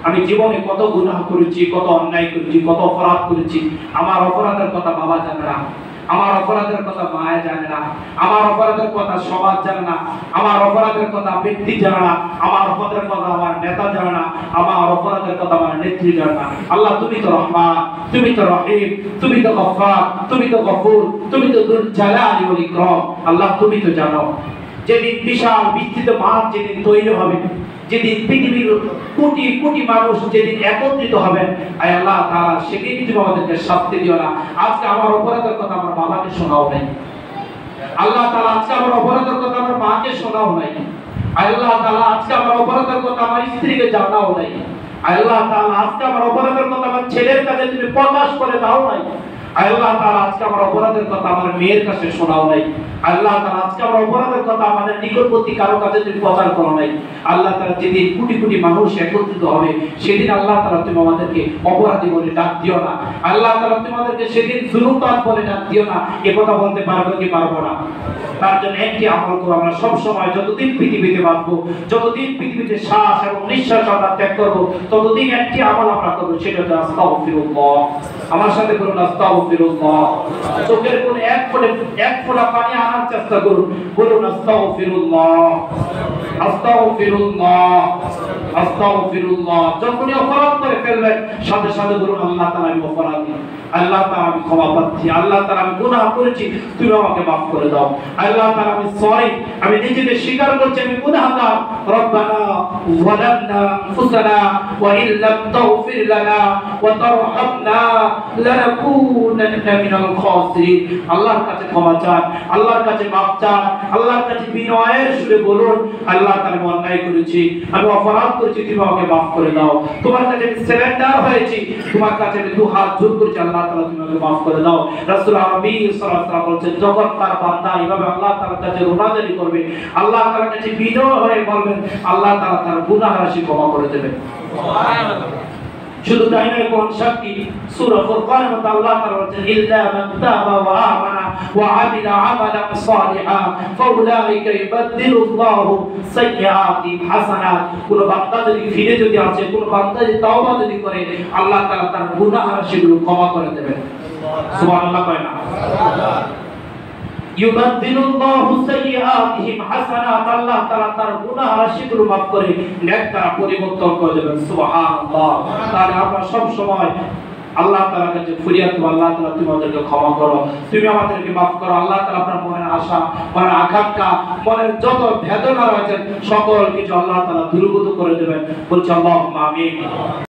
আমি জীবনে কত গুনাহ করেছি, কত অন্যায় করেছি, কত অপরাধ করেছি। আমার অপরাধের কথা বাবা জানে না, আমার অপরাধের কথা মায়া জানে না, আমার অপরাধের কথা সমাজ জানে না, আমার অপরাধের কথা ব্যক্তি জানে না, আমার অপরাধের কথা আমার নেতা জানে না, আমার অপরাধের কথা আমার নেত্রী জানে না। আল্লাহ তুমি তো রহমান, তুমি তো রহিম, তুমি তো গফফার, তুমি তো গফুর, তুমি তো যুল জালালি ওয়াল ইকরাম। আল্লাহ তুমি তো জানো যেদিন বিশাল বিস্তৃত মাঠ যেদিন তৈরি হবে, যেদিন পৃথিবীর কোটি কোটি মানুষ যেদিন একত্রিত হবেন, আয় আল্লাহ তাআলা সেদিন তুমি আমাদেরকে শাস্তি দিও না। আজকে আমার অপরাধের কথা আমার বাবাকে শোনাও নাই আল্লাহ তাআলা, আজকে আমার অপরাধের কথা আমার মাকে শোনাও নাই আল্লাহ তাআলা, আজকে আমার অপরাধের কথা আমার স্ত্রীকে জানাও নাই আল্লাহ তাআলা, আজকে আমার অপরাধের কথা আমার ছেলের কাছে তুমি প্রকাশ করে দাও নাই আল্লাহ তাআলা, আজকে আমার অপরাধের কথা আমার মেয়ের কাছে শোনাও নাই আল্লাহ তাআলা, আজকে আমার অপরাধের কথা আমাদের নিকটবর্তী কারো কাছে তুমি প্রচার করো নাই আল্লাহ তাআলা। যেদিন কোটি কোটি মানুষ একত্রিত হবে সেদিন আল্লাহ তাআলা তুমি আমাদেরকে অপরাধী বলে ডাক দিও না আল্লাহ তাআলা, তুমি আমাদেরকে সেদিন জুলুমবাজ বলে ডাক দিও না। এ কথা বলতে পারবো কি পারবো না? তার জন্য একটি আমল করব, আমরা সব সময় যতদিন পৃথিবীতে বাঁচবো, যতদিন পৃথিবীতে শ্বাস এবং নিঃশ্বাস আমরা ত্যাগ করবো, ততদিন একটি আমল আমরা করবো, সেটা হচ্ছে আস্তাগফিরুল্লাহ। আমার সাথে বলুন আস্তাগফিরুল্লাহ। চোখের কোন এক ফোঁটা পানি আনার চেষ্টা করুন, বলুন আস্তাগফিরুল্লাহ, আস্তাগফিরুল্লাহ, আস্তাগফিরুল্লাহ। যখনই অপরাধ করে ফেলবেন সাথে সাথে বলুন আল্লাহ তাআলা আমি অপরাধী, আল্লাহ তাআলা আমি ক্ষমা প্রার্থী, আল্লাহ তাআলা আমি গুনাহ করেছি, তুমি আমাকে মাফ করে দাও, আল্লাহ তাআলা আমি সরি, আমি নিজেকে স্বীকার করছি আমি গুনাহগার। রব্বানা যালামনা আনফুসানা ওয়া ইন লাম তাগফির লানা ওয়া তারহামনা লানাকুনান্না মিনাল খাসিরিন। আল্লাহর কাছে ক্ষমা চান, আল্লাহর কাছে মাফ চান, আল্লাহর কাছে বিনয়ের সুরে বলুন আল্লাহ তাআলা আমি অন্যায় করেছি, আমি অপরাধ করেছি, তুমি আমাকে মাফ করে দাও। তোমার কাছে আমি সারেন্ডার হয়েছি, তোমার কাছে আমি দু হাত জোড় করেছি, আল্লাহ তাআলা তুমি আমাকে মাফ করে দাও। রাসূল আরবি সাল্লাল্লাহু আলাইহি ওয়াসাল্লাম বলেছেন, যখন তার বান্দা এইভাবে আল্লাহ তাআলার কাছে রোনাজারি করবে, আল্লাহ তাআলার কাছে বিনয় হয়ে বলবেন, আল্লাহ তাআলা তার গুনাহ রাশি ক্ষমা করে দেবেন। সুবহানাল্লাহ। শুধু তাই নয়, কোন শান্তি সূরা ফুরকানের মধ্যে আল্লাহ তাআলা বলেছেন, ইল্লা মান তাবা ওয়া আমানা ওয়া আমিলা আমালান সালিহা ফাউলাইকা ইউবাদদিলুল্লাহু সাইয়্যাতিহিম হাসানাত। কোন বান্দা যদি ফিরে যদি আসে, কোন বান্দা যদি তওবা যদি করে, আল্লাহ তাআলা তার গুনাহ রাশিগুলো ক্ষমা করে দেবেন। সুবহানাল্লাহ কয় না? ইউবাদদিলুল্লাহু সাইয়্যাতিহিম হাসানাত। আল্লাহ তাআলা তার গুনাহ রাশিগুলো মাফ করে নেক দ্বারা পরিবর্তন করে দেবেন। সুবহানাল্লাহ। তাহলে আমরা সব সময় আল্লাহ তাআলার কাছে ফরিয়াদ করব, আল্লাহ তাআলা তুমি আমাদেরকে ক্ষমা করো, তুমি আমাদেরকে মাফ করো। আল্লাহ তাআলা আপনার মনের আশা, মনের আকাঙ্ক্ষা, মনের যত বেদনা রয়েছে সকল কিছু আল্লাহ তাআলা দূরীভূত করে দেবেন। বলছি আল্লাহুম্মা আমিন।